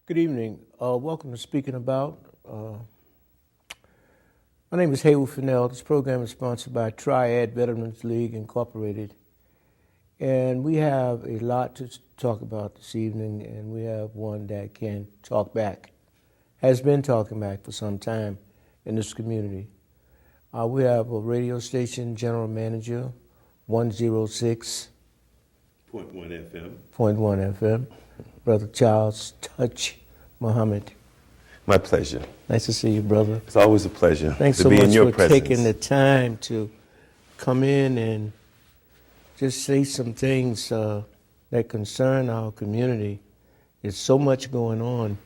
Good evening. Welcome to Speaking About. My name is Haywood Fennell. This program is sponsored by Triad Veterans League Incorporated. And we have a lot to talk about this evening, and we have one that can talk back, has been talking back for some time in this community. We have a radio station general manager, 106.1 FM. Brother Charles Touch Muhammad. My pleasure. Nice to see you, brother. It's always a pleasure Thanks to so be much in your for presence. taking the time to come in and just say some things that concern our community. There's so much going on.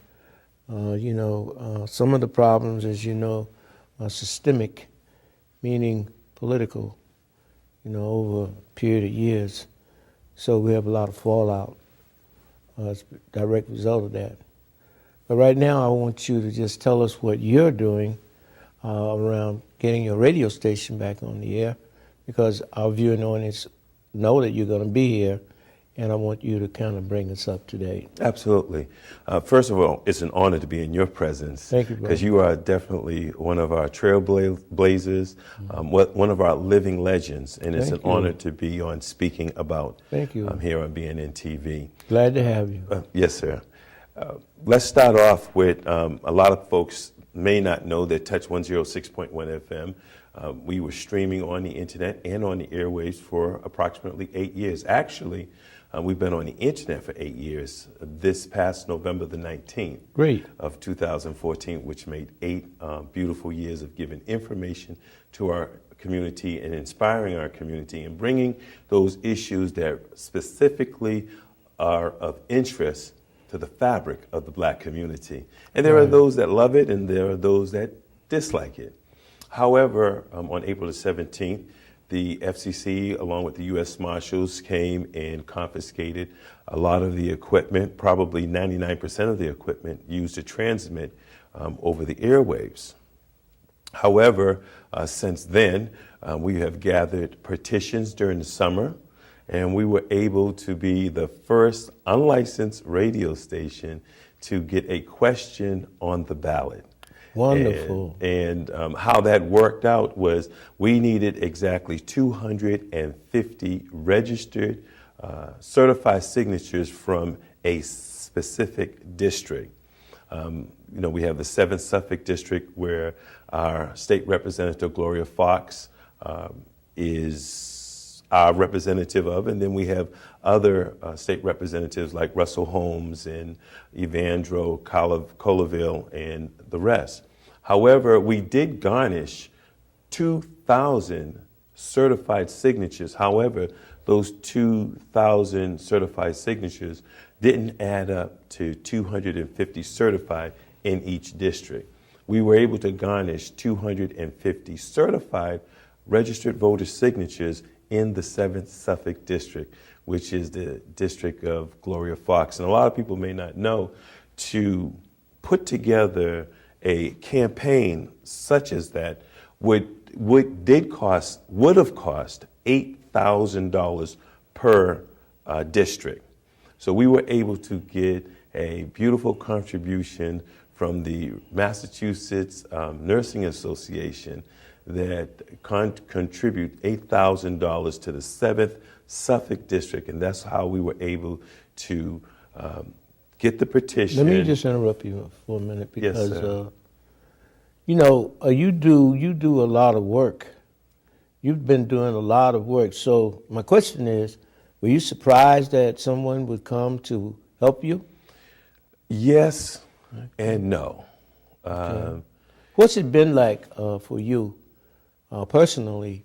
Some of the problems, as you know, are systemic, meaning political, over a period of years. So we have a lot of fallout as a direct result of that. But right now, I want you to just tell us what you're doing around getting your radio station back on the air, because our viewing audience know that you're going to be here, and I want you to kind of bring us up to date. Absolutely. First of all, it's an honor to be in your presence. Thank you, brother. Because you are definitely one of our trailblazers, one of our living legends, and it's an honor to be on Speaking About. Thank you. Here on BNN TV. Glad to have you. Yes, sir. Let's start off with a lot of folks may not know that Touch 106.1 FM. We were streaming on the internet and on the airwaves for approximately 8 years. Actually, we've been on the internet for 8 years. This past November the 19th of 2014, which made 8 beautiful years of giving information to our community and inspiring our community and bringing those issues that specifically are of interest to the fabric of the black community. And there are those that love it and there are those that dislike it. However, on April the 17th, the FCC, along with the U.S. Marshals, came and confiscated a lot of the equipment, probably 99% of the equipment used to transmit over the airwaves. However, since then, we have gathered petitions during the summer, and we were able to be the first unlicensed radio station to get a question on the ballot. Wonderful. And how that worked out was we needed exactly 250 registered, certified signatures from a specific district. We have the 7th Suffolk District, where our state representative, Gloria Fox, is our representative of, and then we have other state representatives like Russell Holmes and Evandro Colaville and the rest. However, we did garnish 2,000 certified signatures. However, those 2,000 certified signatures didn't add up to 250 certified in each district. We were able to garnish 250 certified registered voter signatures in the 7th Suffolk District, which is the district of Gloria Fox. And a lot of people may not know, to put together a campaign such as that would have cost $8,000 per district. So we were able to get a beautiful contribution from the Massachusetts Nursing Association that contribute $8,000 to the 7th Suffolk District, and that's how we were able to get the petition. Let me just interrupt you for a minute, because You know, you do a lot of work. You've been doing a lot of work. So my question is, were you surprised that someone would come to help you? Yes and no. Okay. What's it been like for you personally,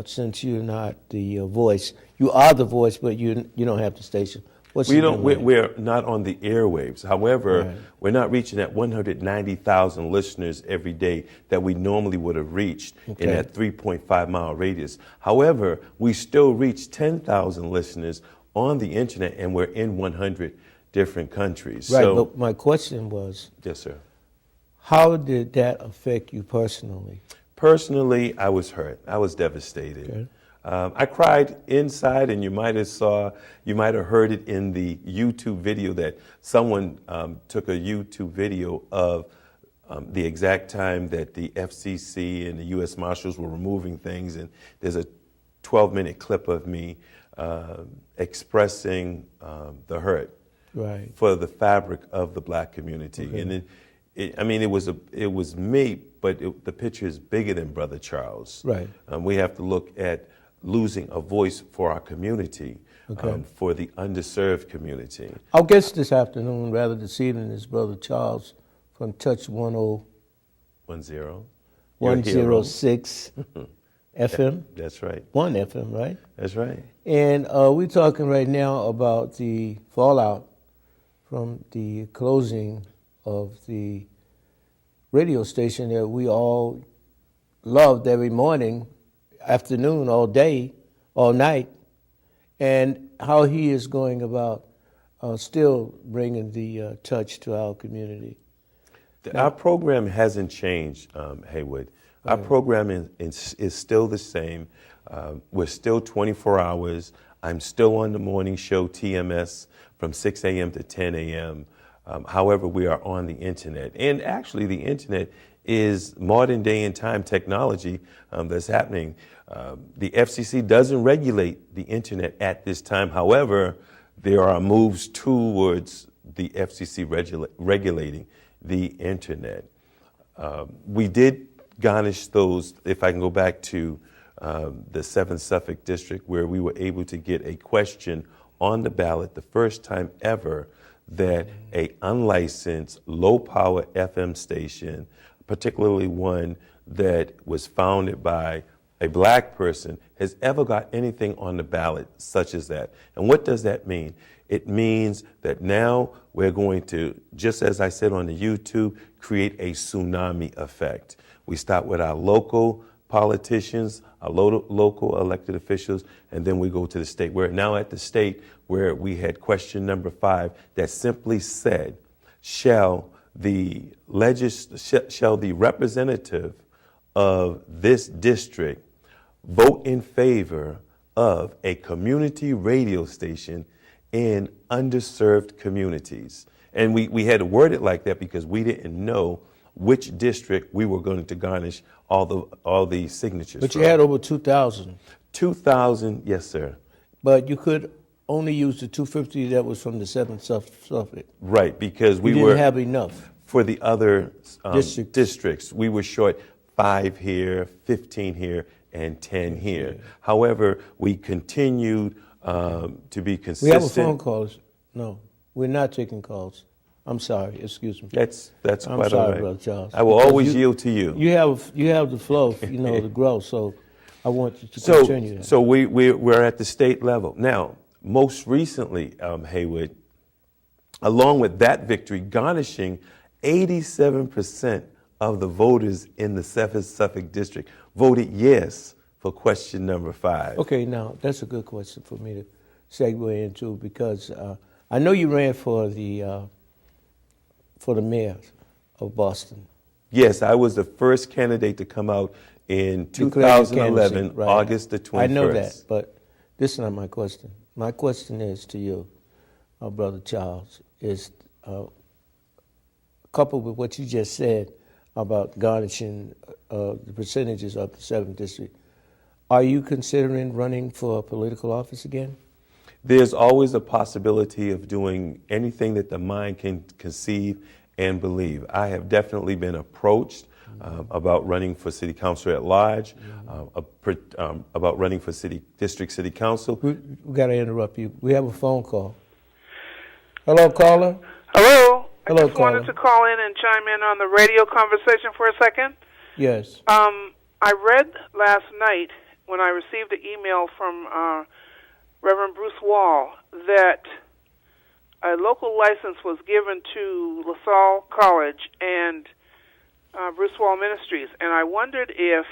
since you're not the voice? You are the voice, but you don't have the station. We're not on the airwaves. However, Right. we're not reaching that 190,000 listeners every day that we normally would have reached in Okay. that 3.5-mile radius. However, we still reach 10,000 listeners on the internet, and we're in 100 different countries. Right, So, but my question was, yes, sir. how did that affect you personally? Personally, I was hurt. I was devastated. Okay. I cried inside, and you might have heard it in the YouTube video that someone took a YouTube video of the exact time that the FCC and the U.S. Marshals were removing things, and there's a 12-minute clip of me expressing the hurt Right. for the fabric of the black community. Okay. And it was me, but the picture is bigger than Brother Charles. Right. We have to look at losing a voice for our community, Okay. for the underserved community. Our guest this afternoon, rather this evening, is Brother Charles from Touch 106 FM. That's right. 1 FM, right? That's right. And we're talking right now about the fallout from the closing of the radio station that we all loved every morning, afternoon, all day, all night, and how he is going about still bringing the touch to our community. Our program hasn't changed, Haywood. Our program is still the same. We're still 24 hours. I'm still on the morning show, TMS, from 6 a.m. to 10 a.m. However, we are on the internet. And actually, the internet is modern day and time technology that's happening. The FCC doesn't regulate the internet at this time. However, there are moves towards the FCC regulating the internet. We did garnish those, if I can go back to the 7th Suffolk District, where we were able to get a question on the ballot the first time ever that a unlicensed low-power FM station, particularly one that was founded by a black person, has ever got anything on the ballot such as that. And what does that mean? It means that now we're going to, just as I said on the YouTube, create a tsunami effect. We start with our local politicians, our local elected officials, and then we go to the state. We're now at the state where we had question number 5 that simply said, shall the representative of this district vote in favor of a community radio station in underserved communities? And we had to word it like that because we didn't know which district we were going to garnish all the signatures But from. you had over 2,000. 2,000, yes, sir. But you could only use the 250 that was from the 7th Suffolk. Right, because we You were didn't have enough. for the other Districts. districts. We were short 5 here, 15 here, and 10 here. However, we continued to be consistent. We have a phone calls. No, we're not taking calls. I'm sorry. Excuse me. That's I'm quite sorry, all right. Brother Charles. I will Because always yield to you. You have the flow, the growth. So I want you to continue that. So we're at the state level now. Most recently, Haywood, along with that victory, garnishing 87% of the voters in the 7th Suffolk District voted yes for question number 5. Okay, now that's a good question for me to segue into because I know you ran for the mayor of Boston. Yes, I was the first candidate to come out in Declared 2011, candidacy, right. August the 21st. I know that, but this is not my question. My question is to you, Brother Charles, is coupled with what you just said about garnishing the percentages of the 7th District, are you considering running for a political office again? There's always a possibility of doing anything that the mind can conceive and believe. I have definitely been approached about running for city council at large, about running for district city council. We got to interrupt you. We have a phone call. Hello, caller. Hello. Hello, I just wanted to call in and chime in on the radio conversation for a second. Yes. I read last night when I received an email from Reverend Bruce Wall that a local license was given to LaSalle College and Bruce Wall Ministries, and I wondered if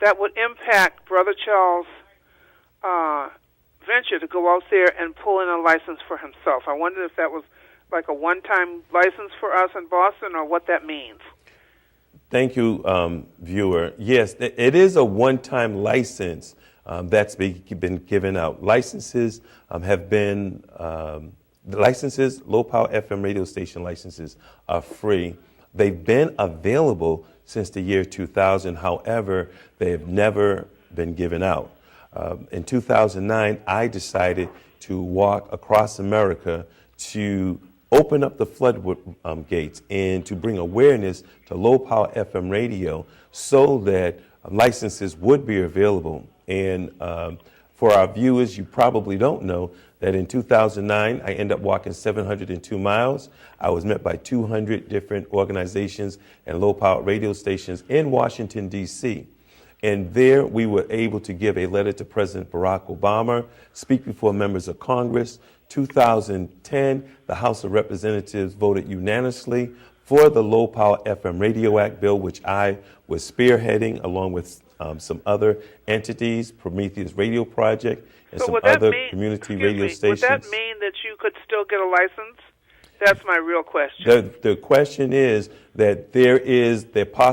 that would impact Brother Charles' venture to go out there and pull in a license for himself. I wondered if that was like a one-time license for us in Boston or what that means. Thank you, viewer. Yes, it is a one-time license that's been given out. Licenses have been, low-power FM radio station licenses are free. They've been available since the year 2000. However, they have never been given out. In 2009, I decided to walk across America to open up the floodgates and to bring awareness to low-power FM radio so that licenses would be available. And for our viewers, you probably don't know that in 2009, I ended up walking 702 miles. I was met by 200 different organizations and low-power radio stations in Washington, D.C. And there we were able to give a letter to President Barack Obama, speak before members of Congress. 2010, the House of Representatives voted unanimously for the Low Power FM Radio Act bill, which I was spearheading along with some other entities, Prometheus Radio Project, and some other community radio stations. Would that mean that you could still get a license? That's my real question. The question is that there is the possibility